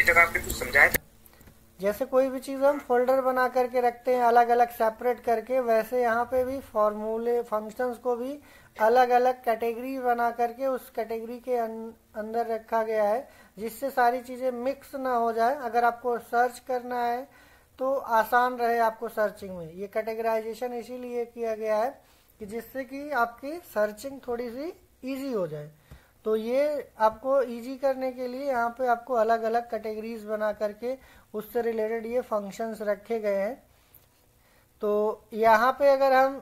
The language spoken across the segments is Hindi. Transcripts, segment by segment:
अभी तक आपने कुछ समझाया था? जैसे कोई भी चीज़ हम फोल्डर बना करके रखते हैं अलग अलग सेपरेट करके, वैसे यहाँ पे भी फॉर्मूले फंक्शंस को भी अलग अलग कैटेगरी बना करके उस कैटेगरी के अंदर रखा गया है, जिससे सारी चीज़ें मिक्स ना हो जाए। अगर आपको सर्च करना है तो आसान रहे आपको सर्चिंग में। ये कैटेगराइजेशन इसीलिए किया गया है कि जिससे कि आपकी सर्चिंग थोड़ी सी ईजी हो जाए। तो ये आपको इजी करने के लिए यहाँ पे आपको अलग अलग कैटेगरीज बना करके उससे रिलेटेड ये फंक्शंस रखे गए हैं। तो यहाँ पे अगर हम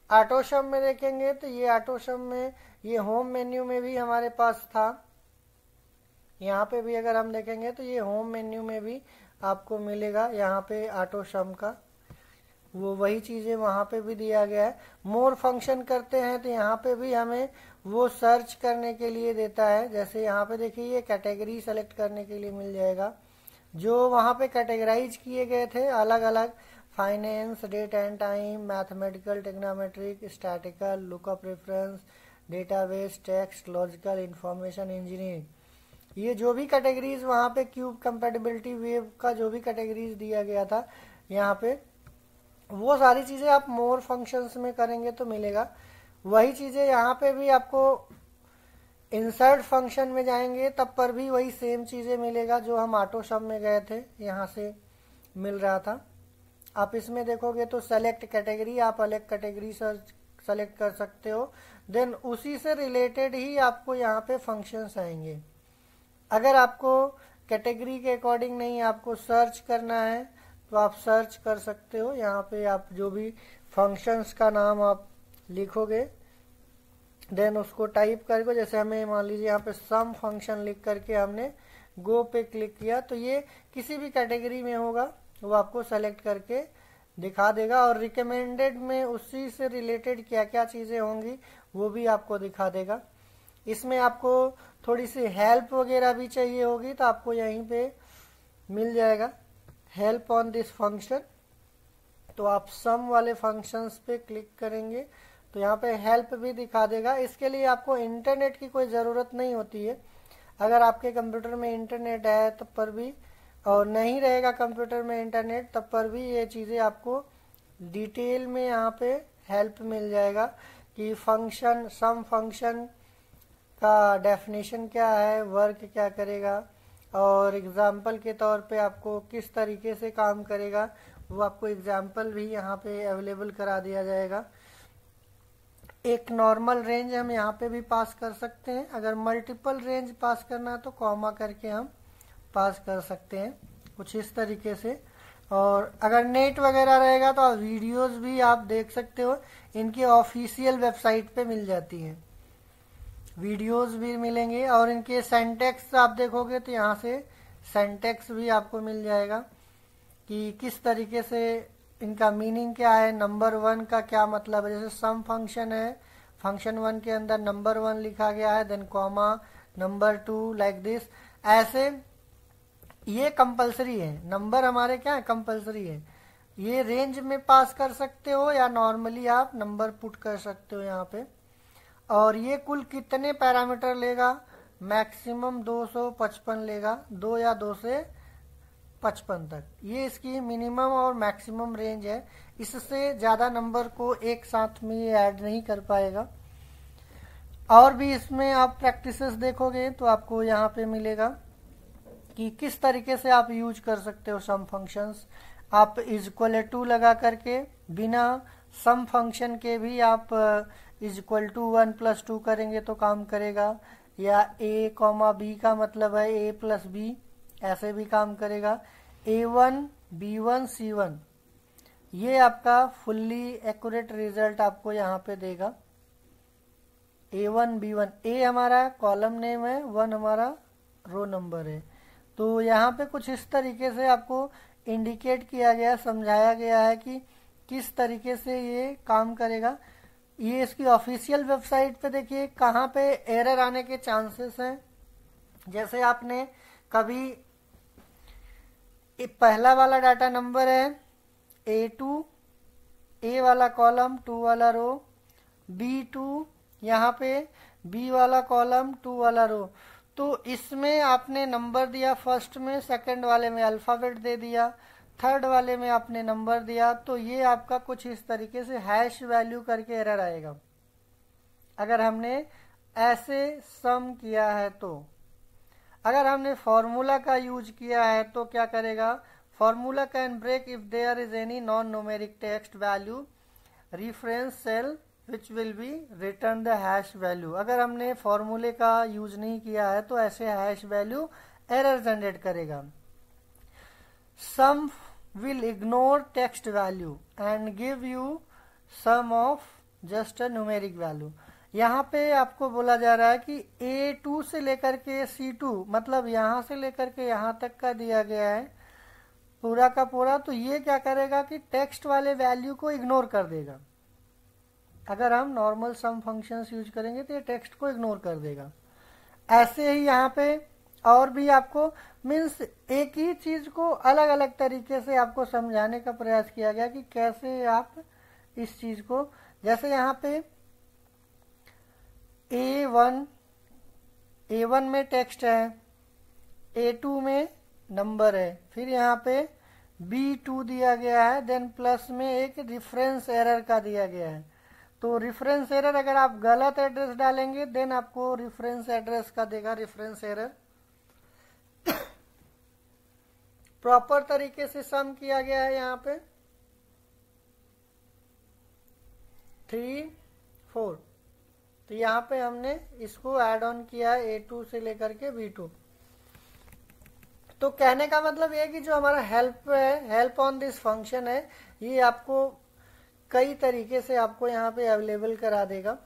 ऑटोसम में देखेंगे तो ये ऑटोसम में ये होम मेन्यू में भी हमारे पास था। यहाँ पे भी अगर हम देखेंगे तो ये होम मेन्यू में भी आपको मिलेगा। यहाँ पे ऑटोसम का वो वही चीज़ें वहाँ पे भी दिया गया है। मोर फंक्शन करते हैं तो यहाँ पे भी हमें वो सर्च करने के लिए देता है। जैसे यहाँ पे देखिए ये कैटेगरी सेलेक्ट करने के लिए मिल जाएगा। जो वहाँ पे कैटेगराइज किए गए थे अलग अलग, finance, date and time, mathematical, technometric, statical, lookup reference, database, text, logical, information engineering, ये जो भी कैटेगरीज वहाँ पे क्यूब कंपैटिबिलिटी वेव का जो भी कैटेगरीज दिया गया था यहाँ पे, वो सारी चीज़ें आप मोर फंक्शंस में करेंगे तो मिलेगा। वही चीज़ें यहाँ पे भी आपको इंसर्ट फंक्शन में जाएंगे तब पर भी वही सेम चीज़ें मिलेगा जो हम ऑटोसम में गए थे यहाँ से मिल रहा था। आप इसमें देखोगे तो सेलेक्ट कैटेगरी, आप अलग कैटेगरी सर्च सेलेक्ट कर सकते हो, देन उसी से रिलेटेड ही आपको यहाँ पे फंक्शंस आएंगे। अगर आपको कैटेगरी के अकॉर्डिंग नहीं आपको सर्च करना है तो आप सर्च कर सकते हो। यहाँ पे आप जो भी फंक्शंस का नाम आप लिखोगे देन उसको टाइप करके, जैसे हमें मान लीजिए यहाँ पे सम फंक्शन लिख करके हमने गो पे क्लिक किया तो ये किसी भी कैटेगरी में होगा वो आपको सेलेक्ट करके दिखा देगा, और रिकमेंडेड में उसी से रिलेटेड क्या क्या चीज़ें होंगी वो भी आपको दिखा देगा। इसमें आपको थोड़ी सी हेल्प वगैरह भी चाहिए होगी तो आपको यहीं पे मिल जाएगा हेल्प ऑन दिस फंक्शन। तो आप सम वाले फंक्शंस पे क्लिक करेंगे तो यहाँ पे हेल्प भी दिखा देगा। इसके लिए आपको इंटरनेट की कोई ज़रूरत नहीं होती है। अगर आपके कंप्यूटर में इंटरनेट है तब पर भी, और नहीं रहेगा कंप्यूटर में इंटरनेट तब पर भी ये चीज़ें आपको डिटेल में यहाँ पे हेल्प मिल जाएगा कि फंक्शन, सम फंक्शन का डेफिनेशन क्या है, वर्क क्या करेगा, और एग्जाम्पल के तौर पे आपको किस तरीके से काम करेगा वो आपको एग्जाम्पल भी यहाँ पे अवेलेबल करा दिया जाएगा। एक नॉर्मल रेंज हम यहाँ पे भी पास कर सकते हैं। अगर मल्टीपल रेंज पास करना है तो कॉमा करके हम पास कर सकते हैं कुछ इस तरीके से। और अगर नेट वगैरह रहेगा तो वीडियोस भी आप देख सकते हो, इनकी ऑफिशियल वेबसाइट पे मिल जाती हैं, वीडियोस भी मिलेंगे। और इनके सेंटेक्स आप देखोगे तो यहाँ से सेंटेक्स भी आपको मिल जाएगा कि किस तरीके से इनका मीनिंग क्या है, नंबर वन का क्या मतलब है। जैसे सम फंक्शन है, फंक्शन वन के अंदर नंबर वन लिखा गया है, then comma number two, like this. ऐसे ये कंपलसरी है, नंबर हमारे क्या है, कंपलसरी है। ये रेंज में पास कर सकते हो या नॉर्मली आप नंबर पुट कर सकते हो यहाँ पे। और ये कुल कितने पैरामीटर लेगा, मैक्सिमम 255 लेगा, 2 या 2 से 55 तक, ये इसकी मिनिमम और मैक्सिमम रेंज है। इससे ज़्यादा नंबर को एक साथ में ये ऐड नहीं कर पाएगा। और भी इसमें आप प्रैक्टिसेस देखोगे तो आपको यहाँ पे मिलेगा कि किस तरीके से आप यूज कर सकते हो सम फंक्शंस। आप इज इक्वल टू लगा करके बिना सम फंक्शन के भी आप इज इक्वल टू 1 + 2 करेंगे तो काम करेगा, या a, b का मतलब है a + b, ऐसे भी काम करेगा। A1, B1, C1, ये आपका फुल्ली एक्यूरेट रिजल्ट आपको यहाँ पे देगा। A1, B1, A हमारा कॉलम नेम है, 1 हमारा रो नंबर है। तो यहाँ पे कुछ इस तरीके से आपको इंडिकेट किया गया, समझाया गया है कि किस तरीके से ये काम करेगा। ये इसकी ऑफिशियल वेबसाइट पे देखिए कहाँ पे एरर आने के चांसेस हैं। जैसे आपने कभी पहला वाला डाटा नंबर है A2, A वाला कॉलम, 2 वाला रो, B2 यहाँ पे B वाला कॉलम, 2 वाला रो, तो इसमें आपने नंबर दिया फर्स्ट में, सेकंड वाले में अल्फ़ाबेट दे दिया, थर्ड वाले में आपने नंबर दिया, तो ये आपका कुछ इस तरीके से हैश वैल्यू करके एरर आएगा अगर हमने ऐसे सम किया है। तो अगर हमने फॉर्मूला का यूज किया है तो क्या करेगा, formula can break if there is any non numeric text value reference cell which will be return the hash value. अगर हमने फॉर्मूले का यूज नहीं किया है तो ऐसे हैश वैल्यू एरर जनरेट करेगा। सम will ignore text value and give you sum of just a numeric value। यहाँ पे आपको बोला जा रहा है कि A2 से लेकर के C2 मतलब यहाँ से लेकर के यहाँ तक का दिया गया है पूरा का पूरा, तो ये क्या करेगा कि टेक्स्ट वाले वैल्यू को इग्नोर कर देगा। अगर हम नॉर्मल सम फंक्शंस यूज करेंगे तो ये टेक्स्ट को इग्नोर कर देगा। ऐसे ही यहाँ पे और भी आपको मीन्स एक ही चीज को अलग अलग तरीके से आपको समझाने का प्रयास किया गया कि कैसे आप इस चीज को, जैसे यहाँ पे A1 में टेक्स्ट है, A2 में नंबर है, फिर यहाँ पे B2 दिया गया है, देन प्लस में एक रेफरेंस एरर का दिया गया है। तो रेफरेंस एरर अगर आप गलत एड्रेस डालेंगे देन आपको रेफरेंस एड्रेस का देगा रेफरेंस एरर। प्रॉपर तरीके से सम किया गया है यहाँ पे 3 4, तो यहाँ पे हमने इसको ऐड ऑन किया है A2 से लेकर के B2। तो कहने का मतलब ये है कि जो हमारा हेल्प है, हेल्प ऑन दिस फंक्शन है, ये आपको कई तरीके से आपको यहाँ पे अवेलेबल करा देगा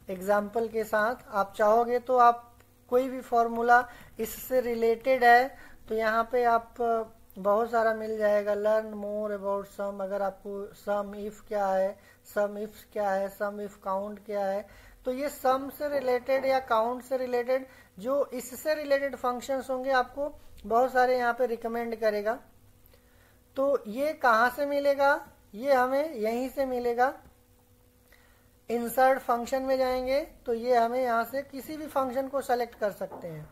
एग्जाम्पल के साथ। आप चाहोगे तो आप कोई भी फॉर्मूला इससे रिलेटेड है तो यहाँ पे आप बहुत सारा मिल जाएगा। लर्न मोर अबाउट सम, अगर आपको सम इफ क्या है, सम इफ क्या है, सम इफ काउंट क्या है, तो ये सम से रिलेटेड या काउंट से रिलेटेड जो इससे रिलेटेड फंक्शंस होंगे आपको बहुत सारे यहाँ पे रिकमेंड करेगा। तो ये कहाँ से मिलेगा, ये हमें यहीं से मिलेगा। इंसर्ट फंक्शन में जाएंगे तो ये हमें यहाँ से किसी भी फंक्शन को सेलेक्ट कर सकते हैं,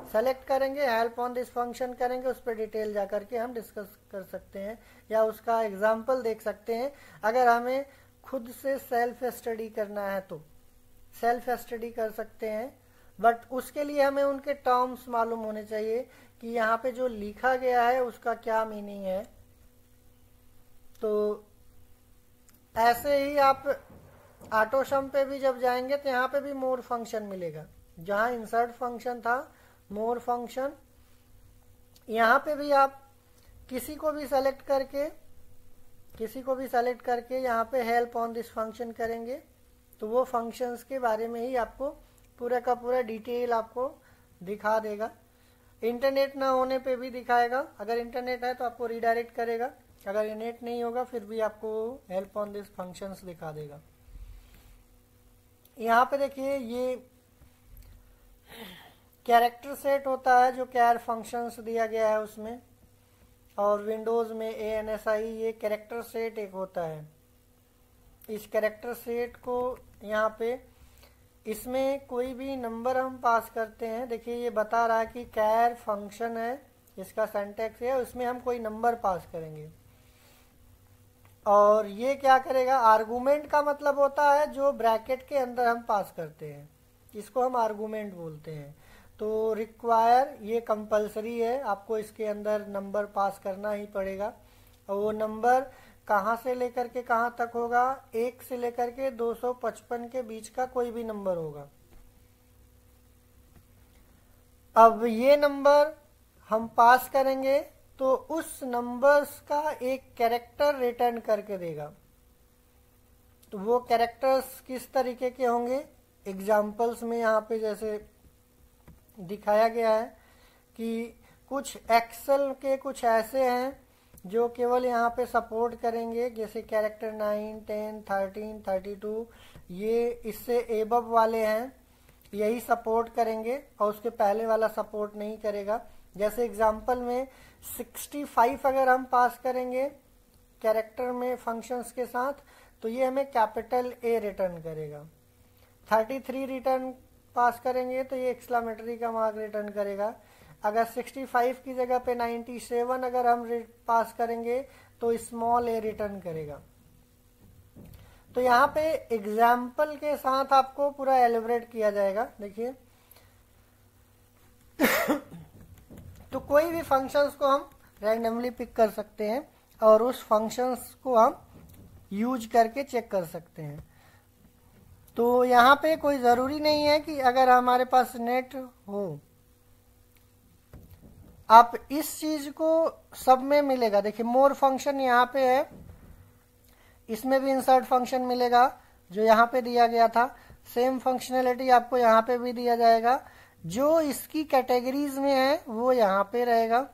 सेलेक्ट करेंगे, हेल्प ऑन दिस फंक्शन करेंगे, उस पर डिटेल जा करके हम डिस्कस कर सकते हैं या उसका एग्जाम्पल देख सकते हैं। अगर हमें खुद से सेल्फ स्टडी करना है तो सेल्फ स्टडी कर सकते हैं, बट उसके लिए हमें उनके टर्म्स मालूम होने चाहिए कि यहाँ पे जो लिखा गया है उसका क्या मीनिंग है। तो ऐसे ही आप ऑटोसम पे भी जब जाएंगे तो यहाँ पे भी मोर फंक्शन मिलेगा। जहाँ इंसर्ट फंक्शन था, मोर फंक्शन, यहाँ पे भी आप किसी को भी सेलेक्ट करके यहाँ पे हेल्प ऑन दिस फंक्शन करेंगे तो वो फंक्शंस के बारे में ही आपको पूरा का पूरा डिटेल आपको दिखा देगा। इंटरनेट ना होने पे भी दिखाएगा, अगर इंटरनेट है तो आपको रिडायरेक्ट करेगा, अगर इंटरनेट नहीं होगा फिर भी आपको हेल्प ऑन दिस फंक्शंस दिखा देगा। यहाँ पे देखिए ये कैरेक्टर सेट होता है जो कैर फंक्शंस दिया गया है उसमें, और विंडोज में ANSI ये कैरेक्टर सेट एक होता है। इस कैरेक्टर सेट को यहाँ पे इसमें कोई भी नंबर हम पास करते हैं, देखिए ये बता रहा है कि कैर फंक्शन है, इसका सिंटैक्स है, उसमें हम कोई नंबर पास करेंगे और ये क्या करेगा, आर्गुमेंट का मतलब होता है जो ब्रैकेट के अंदर हम पास करते हैं, इसको हम आर्गुमेंट बोलते हैं। तो रिक्वायर ये कंपलसरी है, आपको इसके अंदर नंबर पास करना ही पड़ेगा, और वो नंबर कहाँ से लेकर के कहाँ तक होगा, 1 से लेकर के 255 के बीच का कोई भी नंबर होगा। अब ये नंबर हम पास करेंगे तो उस नंबर्स का एक कैरेक्टर रिटर्न करके देगा। तो वो कैरेक्टर्स किस तरीके के होंगे, एग्जाम्पल्स में यहाँ पे जैसे दिखाया गया है कि कुछ एक्सेल के कुछ ऐसे हैं जो केवल यहाँ पे सपोर्ट करेंगे, जैसे कैरेक्टर 9, 10, 13, 32, ये इससे एबव वाले हैं, यही सपोर्ट करेंगे और उसके पहले वाला सपोर्ट नहीं करेगा। जैसे एग्जाम्पल में 65 अगर हम पास करेंगे कैरेक्टर में फंक्शंस के साथ तो ये हमें कैपिटल A रिटर्न करेगा। 33 रिटर्न पास करेंगे तो ये एक्सक्लामेटरी का मार्क रिटर्न करेगा। अगर 65 की जगह पे 97 अगर हम पास करेंगे तो स्मॉल ए रिटर्न करेगा। तो यहाँ पे एग्जाम्पल के साथ आपको पूरा एलिब्रेट किया जाएगा। देखिए तो कोई भी फंक्शंस को हम रैंडमली पिक कर सकते हैं और उस फंक्शंस को हम यूज करके चेक कर सकते हैं। तो यहाँ पे कोई ज़रूरी नहीं है कि अगर हमारे पास नेट हो, आप इस चीज को सब में मिलेगा। देखिए मोर फंक्शन यहाँ पे है, इसमें भी इंसर्ट फंक्शन मिलेगा जो यहाँ पे दिया गया था। सेम फंक्शनैलिटी आपको यहाँ पे भी दिया जाएगा। जो इसकी कैटेगरीज में है वो यहाँ पे रहेगा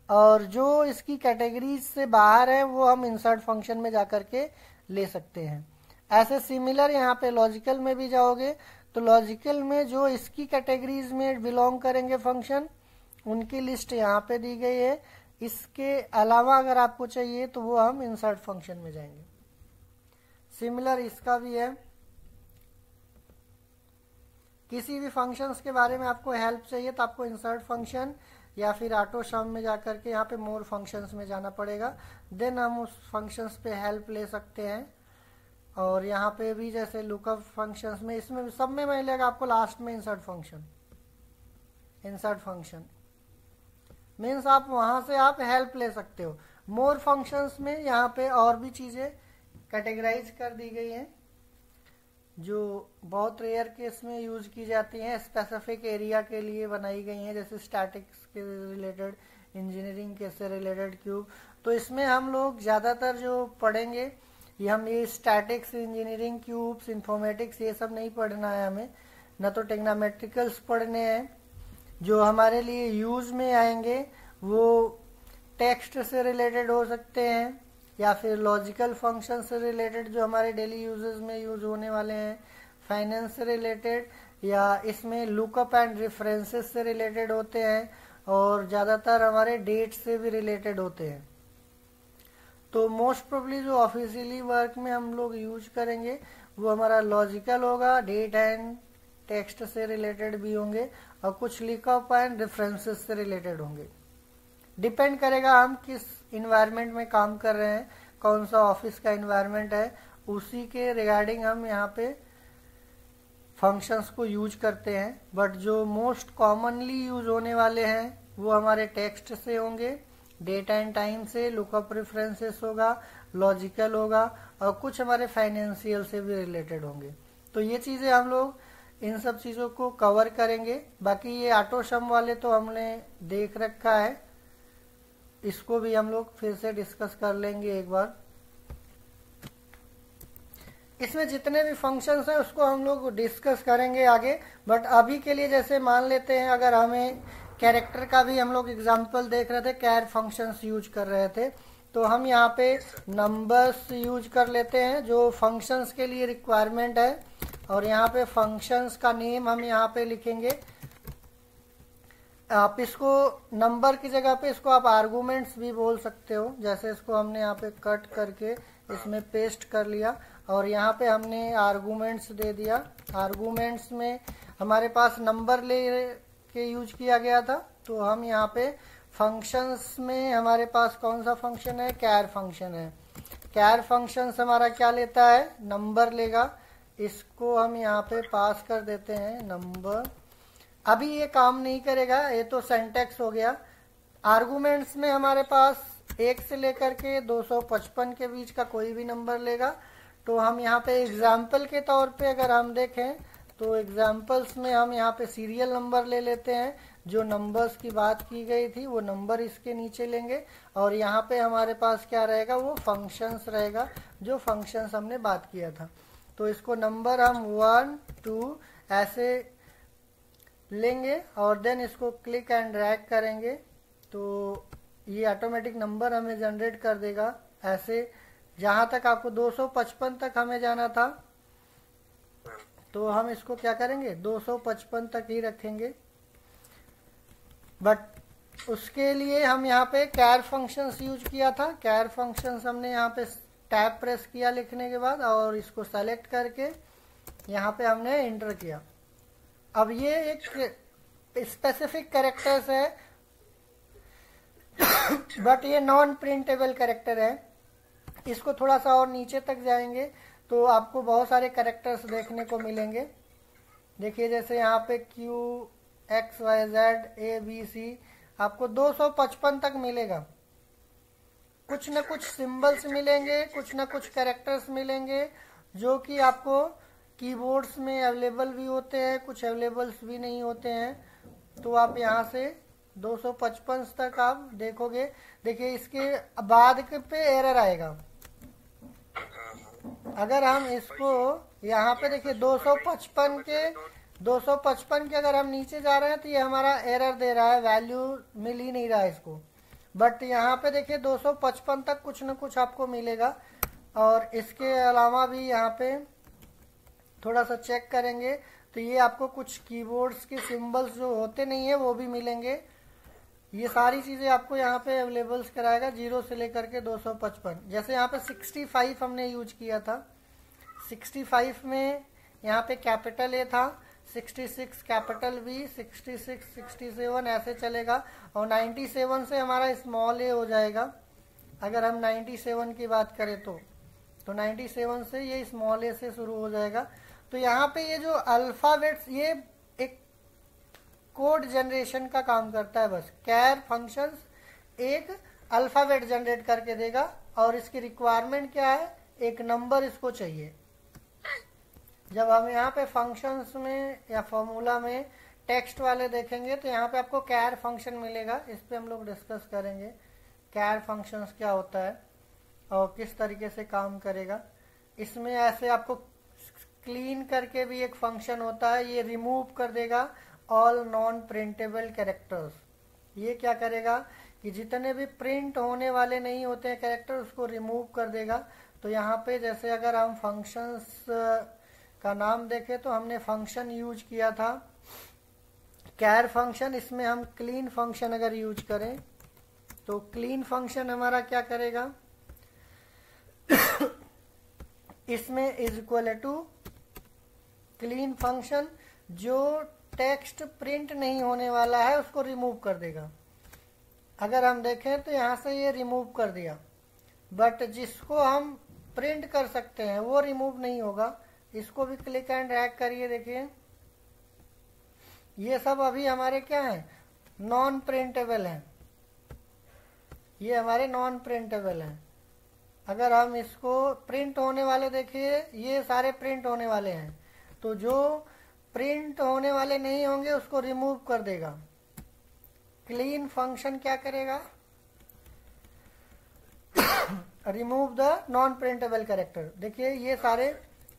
और जो इसकी कैटेगरीज से बाहर है वो हम इंसर्ट फंक्शन में जाकर के ले सकते हैं। ऐसे सिमिलर यहाँ पे लॉजिकल में भी जाओगे तो लॉजिकल में जो इसकी कैटेगरीज में बिलोंग करेंगे फंक्शन, उनकी लिस्ट यहाँ पे दी गई है। इसके अलावा अगर आपको चाहिए तो वो हम इंसर्ट फंक्शन में जाएंगे। सिमिलर इसका भी है। किसी भी फंक्शंस के बारे में आपको हेल्प चाहिए तो आपको इंसर्ट फंक्शन या फिर ऑटो सम में जाकर के यहाँ पे मोर फंक्शंस में जाना पड़ेगा। देन हम उस फंक्शंस पे हेल्प ले सकते हैं। और यहाँ पे भी जैसे लुकअप फंक्शंस में, इसमें सब में मिलेगा आपको लास्ट में insert function. Insert function means आप वहां से आप हेल्प ले सकते हो। मोर फंक्शंस में यहाँ पे और भी चीजें कैटेगराइज कर दी गई हैं जो बहुत रेयर केस में यूज की जाती हैं, स्पेसिफिक एरिया के लिए बनाई गई हैं, जैसे स्टैटिक्स के रिलेटेड, इंजीनियरिंग के से रिलेटेड क्यूब। तो इसमें हम लोग ज़्यादातर जो पढ़ेंगे ये हम ये स्टैटिक्स, इंजीनियरिंग क्यूब्स, इंफॉर्मेटिक्स ये सब नहीं पढ़ना है हमें, न तो टेक्नोमेट्रिकल्स पढ़ने हैं। जो हमारे लिए यूज में आएंगे वो टेक्स्ट से रिलेटेड हो सकते हैं या फिर लॉजिकल फंक्शन से रिलेटेड जो हमारे डेली यूजेस में यूज होने वाले हैं, फाइनेंस से रिलेटेड, या इसमें लुकअप एंड रेफरेंसेस से रिलेटेड होते हैं और ज़्यादातर हमारे डेट से भी रिलेटेड होते हैं। तो मोस्ट प्रोबेबली जो ऑफिशियली वर्क में हम लोग यूज करेंगे वो हमारा लॉजिकल होगा, डेट एंड टेक्स्ट से रिलेटेड भी होंगे और कुछ लुकअप एंड रेफरेंसेस से रिलेटेड होंगे। डिपेंड करेगा हम किस इन्वायरमेंट में काम कर रहे हैं, कौन सा ऑफिस का इन्वायरमेंट है, उसी के रिगार्डिंग हम यहाँ पे फंक्शंस को यूज करते हैं। बट जो मोस्ट कॉमनली यूज होने वाले हैं वो हमारे टेक्स्ट से होंगे, डेट एंड टाइम से, लुकअप रेफरेंसेस होगा, लॉजिकल होगा और कुछ हमारे फाइनेंशियल से भी रिलेटेड होंगे। तो ये चीजें हम लोग इन सब चीजों को कवर करेंगे। बाकी ये ऑटो सम वाले तो हमने देख रखा है, इसको भी हम लोग फिर से डिस्कस कर लेंगे एक बार। इसमें जितने भी फंक्शंस हैं उसको हम लोग डिस्कस करेंगे आगे। बट अभी के लिए जैसे मान लेते हैं अगर हमें कैरेक्टर का भी हम लोग एग्जांपल देख रहे थे, कैर फंक्शंस यूज कर रहे थे, तो हम यहाँ पे नंबर्स यूज कर लेते हैं जो फंक्शंस के लिए रिक्वायरमेंट है। और यहाँ पे फंक्शंस का नेम हम यहाँ पे लिखेंगे। आप इसको नंबर की जगह पे इसको आप आर्गुमेंट्स भी बोल सकते हो। जैसे इसको हमने यहाँ पे कट करके इसमें पेस्ट कर लिया और यहाँ पे हमने आर्गुमेंट्स दे दिया। आर्गुमेंट्स में हमारे पास नंबर ले के यूज किया गया था, तो हम यहाँ पे फंक्शंस में हमारे पास कौन सा फंक्शन है, कैर फंक्शन है। कैर फंक्शन हमारा क्या लेता है, नंबर लेगा। इसको हम यहाँ पे पास कर देते हैं नंबर। अभी ये काम नहीं करेगा, ये तो सिंटैक्स हो गया। आर्गुमेंट्स में हमारे पास 1 से लेकर के 255 के बीच का कोई भी नंबर लेगा। तो हम यहाँ पे एग्जाम्पल के तौर पे अगर हम देखें तो एग्जाम्पल्स में हम यहाँ पे सीरियल नंबर ले लेते हैं। जो नंबर्स की बात की गई थी वो नंबर इसके नीचे लेंगे और यहाँ पे हमारे पास क्या रहेगा, वो फंक्शंस रहेगा जो फंक्शंस हमने बात किया था। तो इसको नंबर हम 1 2 ऐसे लेंगे और देन इसको क्लिक एंड ड्रैग करेंगे तो ये ऑटोमेटिक नंबर हमें जनरेट कर देगा। ऐसे जहां तक आपको 255 तक हमें जाना था तो हम इसको क्या करेंगे, 255 तक ही रखेंगे। बट उसके लिए हम यहाँ पे कैर फंक्शंस यूज किया था। कैर फंक्शंस हमने यहाँ पे टैब प्रेस किया लिखने के बाद और इसको सेलेक्ट करके यहाँ पे हमने एंटर किया। अब ये एक स्पेसिफिक कैरेक्टर्स है बट ये नॉन प्रिंटेबल कैरेक्टर है। इसको थोड़ा सा और नीचे तक जाएंगे तो आपको बहुत सारे कैरेक्टर्स देखने को मिलेंगे। देखिए जैसे यहाँ पे Q X Y Z A B C आपको 255 तक मिलेगा। कुछ न कुछ सिंबल्स मिलेंगे, कुछ न कुछ कैरेक्टर्स मिलेंगे जो कि आपको कीबोर्ड्स में अवेलेबल भी होते हैं, कुछ अवेलेबल्स भी नहीं होते हैं। तो आप यहाँ से 255 तक आप देखोगे। देखिए इसके बाद के पे एरर आएगा। अगर हम इसको यहाँ पे देखिए 255 के अगर हम नीचे जा रहे हैं तो ये हमारा एरर दे रहा है, वैल्यू मिल ही नहीं रहा है इसको। बट यहाँ पे देखिए 255 तक कुछ न कुछ आपको मिलेगा। और इसके अलावा भी यहाँ पे थोड़ा सा चेक करेंगे तो ये आपको कुछ कीबोर्ड्स के सिंबल्स जो होते नहीं है वो भी मिलेंगे। ये सारी चीज़ें आपको यहाँ पे अवेलेबल्स कराएगा 0 से लेकर के 255। जैसे यहाँ पे 65 हमने यूज किया था, 65 में यहाँ पे कैपिटल ए था, 66 कैपिटल बी, 66 67 ऐसे चलेगा और 97 से हमारा स्मॉल ए हो जाएगा। अगर हम 97 की बात करें तो 97 से ये स्मॉल ए से शुरू हो जाएगा। तो यहाँ पे ये जो अल्फाबेट्स ये एक कोड जनरेशन का काम करता है। बस कैर फंक्शंस एक अल्फाबेट जनरेट करके देगा और इसकी रिक्वायरमेंट क्या है, एक नंबर इसको चाहिए। जब हम यहाँ पे फंक्शंस में या फॉर्मूला में टेक्स्ट वाले देखेंगे तो यहाँ पे आपको कैर फंक्शन मिलेगा। इस पे हम लोग डिस्कस करेंगे कैर फंक्शंस क्या होता है और किस तरीके से काम करेगा। इसमें ऐसे आपको क्लीन करके भी एक फंक्शन होता है, ये रिमूव कर देगा ऑल नॉन प्रिंटेबल कैरेक्टर्स। ये क्या करेगा कि जितने भी प्रिंट होने वाले नहीं होते हैं कैरेक्टर उसको रिमूव कर देगा। तो यहाँ पे जैसे अगर हम फंक्शंस का नाम देखें तो हमने फंक्शन यूज किया था कैर फंक्शन। इसमें हम क्लीन फंक्शन अगर यूज करें तो क्लीन फंक्शन हमारा क्या करेगा इसमें is equal to clean function जो टेक्स्ट प्रिंट नहीं होने वाला है उसको रिमूव कर देगा। अगर हम देखें तो यहाँ से ये रिमूव कर दिया, बट जिसको हम प्रिंट कर सकते हैं वो रिमूव नहीं होगा। इसको भी क्लिक एंड ड्रैग करिए, देखिए ये सब अभी हमारे क्या है, नॉन प्रिंटेबल हैं। ये हमारे नॉन प्रिंटेबल हैं। अगर हम इसको प्रिंट होने वाले देखिए ये सारे प्रिंट होने वाले हैं, तो जो प्रिंट होने वाले नहीं होंगे उसको रिमूव कर देगा। क्लीन फंक्शन क्या करेगा, remove the non printable character. देखिए ये सारे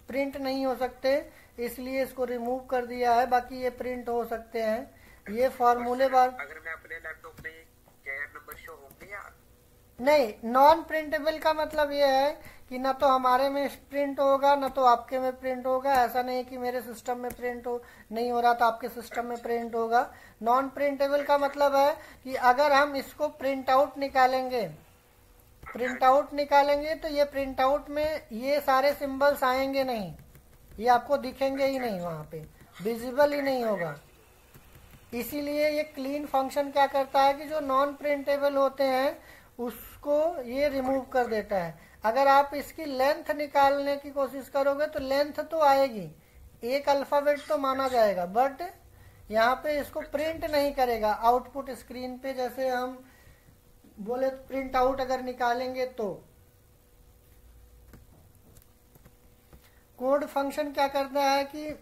प्रिंट नहीं हो सकते इसलिए इसको रिमूव कर दिया है, बाकी ये प्रिंट हो सकते हैं। ये फॉर्मूले बार अगर मैं अपने लैपटॉप में कैर नंबर शो होंगे या नहीं, नॉन प्रिंटेबल का मतलब ये है कि ना तो हमारे में प्रिंट होगा ना तो आपके में प्रिंट होगा। ऐसा नहीं कि मेरे सिस्टम में प्रिंट हो नहीं हो रहा तो आपके सिस्टम में प्रिंट होगा। नॉन प्रिंटेबल का मतलब है कि अगर हम इसको प्रिंट आउट निकालेंगे तो ये प्रिंट आउट में ये सारे सिंबल्स आएंगे नहीं, ये आपको दिखेंगे ही नहीं, वहां पे विजिबल ही नहीं होगा। इसीलिए ये क्लीन फंक्शन क्या करता है कि जो नॉन प्रिंटेबल होते हैं उसको ये रिमूव कर देता है। अगर आप इसकी लेंथ निकालने की कोशिश करोगे तो लेंथ तो आएगी, एक अल्फाबेट तो माना जाएगा, बट यहाँ पे इसको प्रिंट नहीं करेगा आउटपुट स्क्रीन पे। जैसे हम बोले प्रिंट आउट अगर निकालेंगे तो कोड फंक्शन क्या करता है कि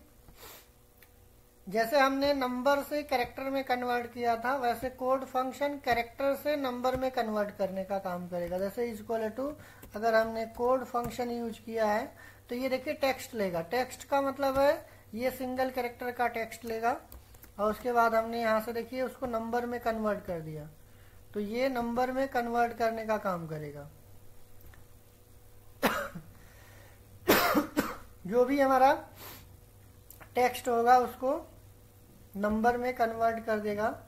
जैसे हमने नंबर से कैरेक्टर में कन्वर्ट किया था वैसे कोड फंक्शन कैरेक्टर से नंबर में कन्वर्ट करने का काम करेगा। जैसे इक्वल टू अगर हमने कोड फंक्शन यूज किया है तो ये देखिए टेक्स्ट लेगा। टेक्स्ट का मतलब है ये सिंगल कैरेक्टर का टेक्स्ट लेगा और उसके बाद हमने यहाँ से देखिए उसको नंबर में कन्वर्ट कर दिया, तो ये नंबर में कन्वर्ट करने का काम करेगा। जो भी हमारा टेक्स्ट होगा उसको नंबर में कन्वर्ट कर देगा।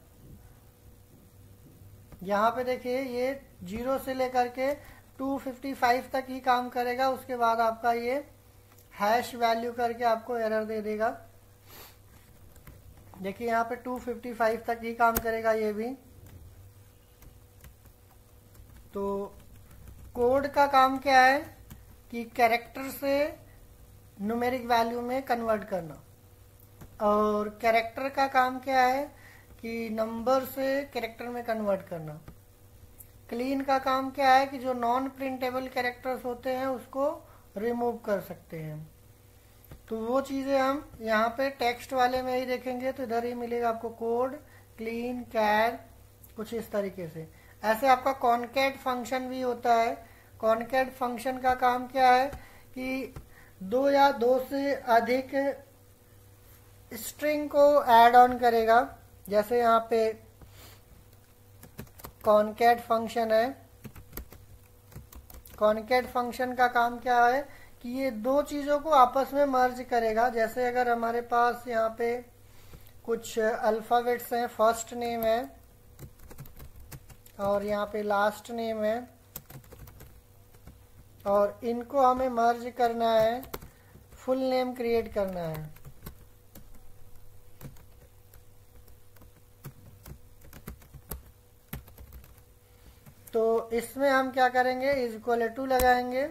यहाँ पे देखिए ये 0 से लेकर के 255 तक ही काम करेगा। उसके बाद आपका ये हैश वैल्यू करके आपको एरर दे देगा। देखिए यहाँ पे 255 तक ही काम करेगा ये भी। तो कोड का काम क्या है कि कैरेक्टर से न्यूमेरिक वैल्यू में कन्वर्ट करना, और कैरेक्टर का काम क्या है कि नंबर से कैरेक्टर में कन्वर्ट करना। क्लीन का काम क्या है कि जो नॉन प्रिंटेबल कैरेक्टर्स होते हैं उसको रिमूव कर सकते हैं। तो वो चीज़ें हम यहाँ पे टेक्स्ट वाले में ही देखेंगे, तो इधर ही मिलेगा आपको कोड, क्लीन, कैर, कुछ इस तरीके से। ऐसे आपका कॉनकैट फंक्शन भी होता है। कॉनकैट फंक्शन का काम क्या है कि दो या दो से अधिक स्ट्रिंग को ऐड ऑन करेगा। जैसे यहाँ पे कॉनकैट फंक्शन है। कॉनकैट फंक्शन का काम क्या है कि ये दो चीज़ों को आपस में मर्ज करेगा। जैसे अगर हमारे पास यहाँ पे कुछ अल्फ़ाबेट्स हैं, फर्स्ट नेम है और यहाँ पे लास्ट नेम है, और इनको हमें मर्ज करना है, फुल नेम क्रिएट करना है। तो इसमें हम क्या करेंगे, इज इक्वल टू लगाएंगे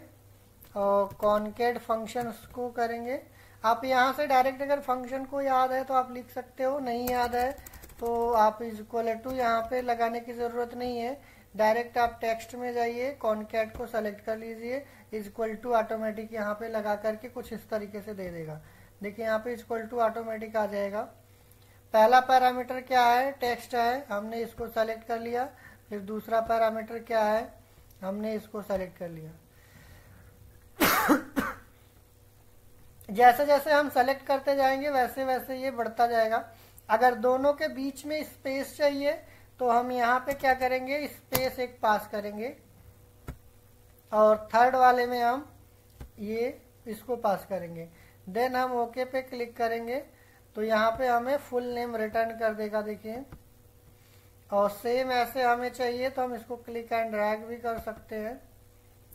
और कॉनकैट फंक्शन को करेंगे। आप यहाँ से डायरेक्ट अगर फंक्शन को याद है तो आप लिख सकते हो, नहीं याद है तो आप इज इक्वल टू यहाँ पे लगाने की ज़रूरत नहीं है। डायरेक्ट आप टेक्स्ट में जाइए, कॉनकैट को सेलेक्ट कर लीजिए, इज इक्वल टू ऑटोमेटिक यहाँ पे लगा करके कुछ इस तरीके से दे देगा। देखिए यहाँ पे इज इक्वल टू ऑटोमेटिक आ जाएगा। पहला पैरामीटर क्या है, टेक्स्ट है, हमने इसको सेलेक्ट कर लिया। फिर दूसरा पैरामीटर क्या है, हमने इसको सेलेक्ट कर लिया। जैसे जैसे हम सेलेक्ट करते जाएंगे वैसे वैसे ये बढ़ता जाएगा। अगर दोनों के बीच में स्पेस चाहिए तो हम यहाँ पे क्या करेंगे, स्पेस एक पास करेंगे, और थर्ड वाले में हम ये इसको पास करेंगे। देन हम ओके पे क्लिक करेंगे तो यहाँ पे हमें फुल नेम रिटर्न कर देगा। देखिए, और सेम ऐसे हमें चाहिए तो हम इसको क्लिक एंड ड्रैग भी कर सकते हैं,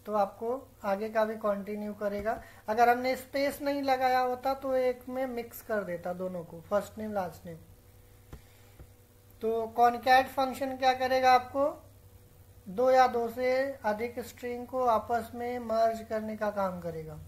तो आपको आगे का भी कंटिन्यू करेगा। अगर हमने स्पेस नहीं लगाया होता तो एक में मिक्स कर देता दोनों को, फर्स्ट नेम लास्ट नेम। तो कॉनकैट फंक्शन क्या करेगा, आपको दो या दो से अधिक स्ट्रिंग को आपस में मर्ज करने का काम करेगा।